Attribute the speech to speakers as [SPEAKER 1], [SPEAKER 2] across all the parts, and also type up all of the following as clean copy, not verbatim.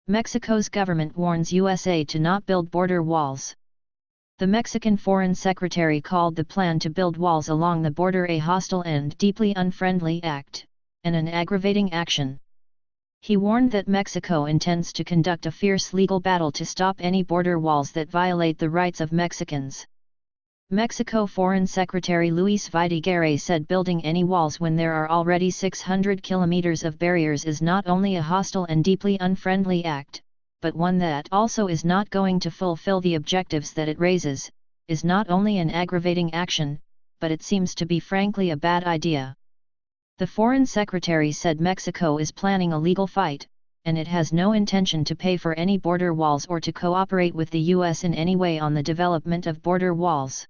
[SPEAKER 1] Mexico's government warns USA to not build border walls. The Mexican Foreign Secretary called the plan to build walls along the border a hostile and deeply unfriendly act, and an aggravating action. He warned that Mexico intends to conduct a fierce legal battle to stop any border walls that violate the rights of Mexicans. Mexico Foreign Secretary Luis Videgaray said building any walls when there are already 600 kilometers of barriers is not only a hostile and deeply unfriendly act, but one that also is not going to fulfill the objectives that it raises, is not only an aggravating action, but it seems to be frankly a bad idea. The Foreign Secretary said Mexico is planning a legal fight, and it has no intention to pay for any border walls or to cooperate with the U.S. in any way on the development of border walls.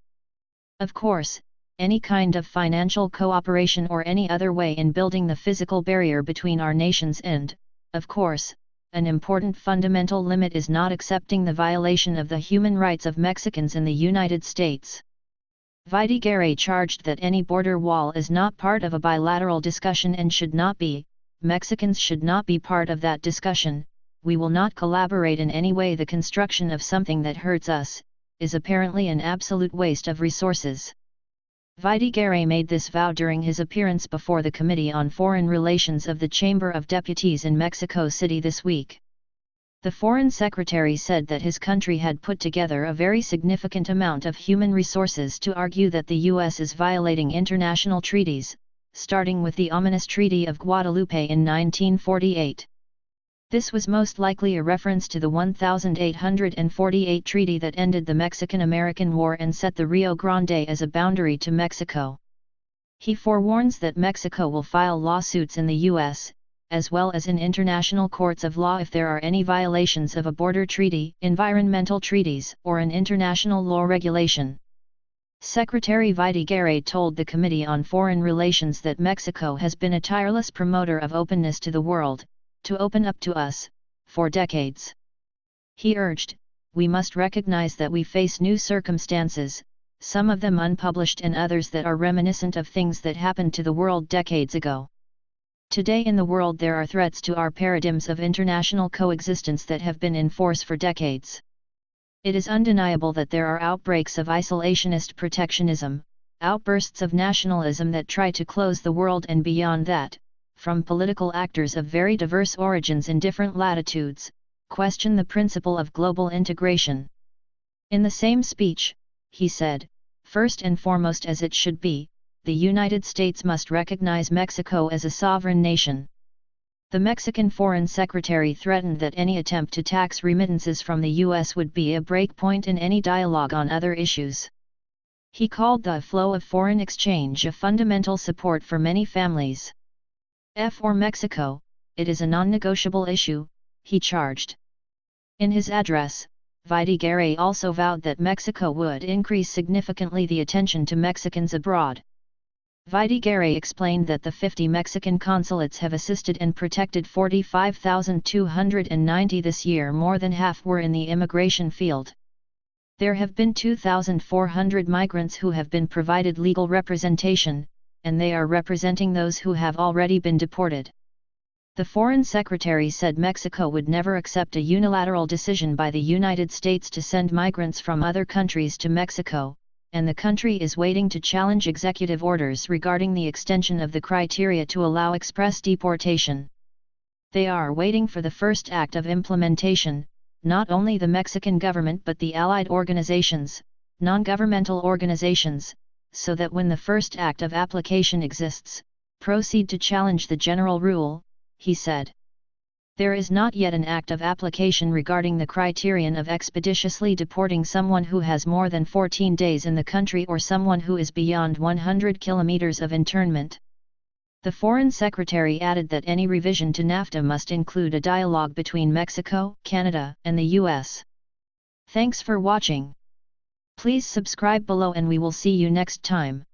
[SPEAKER 1] Of course, any kind of financial cooperation or any other way in building the physical barrier between our nations and, of course, an important fundamental limit is not accepting the violation of the human rights of Mexicans in the United States. Videgaray charged that any border wall is not part of a bilateral discussion and should not be, Mexicans should not be part of that discussion. We will not collaborate in any way. The construction of something that hurts us is apparently an absolute waste of resources. Videgaray made this vow during his appearance before the Committee on Foreign Relations of the Chamber of Deputies in Mexico City this week. The Foreign Secretary said that his country had put together a very significant amount of human resources to argue that the U.S. is violating international treaties, starting with the ominous Treaty of Guadalupe in 1948. This was most likely a reference to the 1848 treaty that ended the Mexican-American War and set the Rio Grande as a boundary to Mexico. He forewarns that Mexico will file lawsuits in the U.S., as well as in international courts of law if there are any violations of a border treaty, environmental treaties, or an international law regulation. Secretary Videgaray told the Committee on Foreign Relations that Mexico has been a tireless promoter of openness to the world, to open up to us, for decades. He urged, we must recognize that we face new circumstances, some of them unpublished and others that are reminiscent of things that happened to the world decades ago. Today in the world there are threats to our paradigms of international coexistence that have been in force for decades. It is undeniable that there are outbreaks of isolationist protectionism, outbursts of nationalism that try to close the world, and beyond that, from political actors of very diverse origins in different latitudes, question the principle of global integration. In the same speech, he said, first and foremost, as it should be, the United States must recognize Mexico as a sovereign nation. The Mexican Foreign Secretary threatened that any attempt to tax remittances from the U.S. would be a breakpoint in any dialogue on other issues. He called the flow of foreign exchange a fundamental support for many families. For Mexico, it is a non-negotiable issue, he charged. In his address, Videgaray also vowed that Mexico would increase significantly the attention to Mexicans abroad. Videgaray explained that the 50 Mexican consulates have assisted and protected 45,290 this year. More than half were in the immigration field. There have been 2,400 migrants who have been provided legal representation, and they are representing those who have already been deported. The Foreign Secretary said Mexico would never accept a unilateral decision by the United States to send migrants from other countries to Mexico, and the country is waiting to challenge executive orders regarding the extension of the criteria to allow express deportation. They are waiting for the first act of implementation, not only the Mexican government but the allied organizations, non-governmental organizations, so that when the first act of application exists, proceed to challenge the general rule, he said. There is not yet an act of application regarding the criterion of expeditiously deporting someone who has more than 14 days in the country or someone who is beyond 100 kilometers of internment. The Foreign Secretary added that any revision to NAFTA must include a dialogue between Mexico, Canada, and the U.S. Thanks for watching. Please subscribe below and we will see you next time.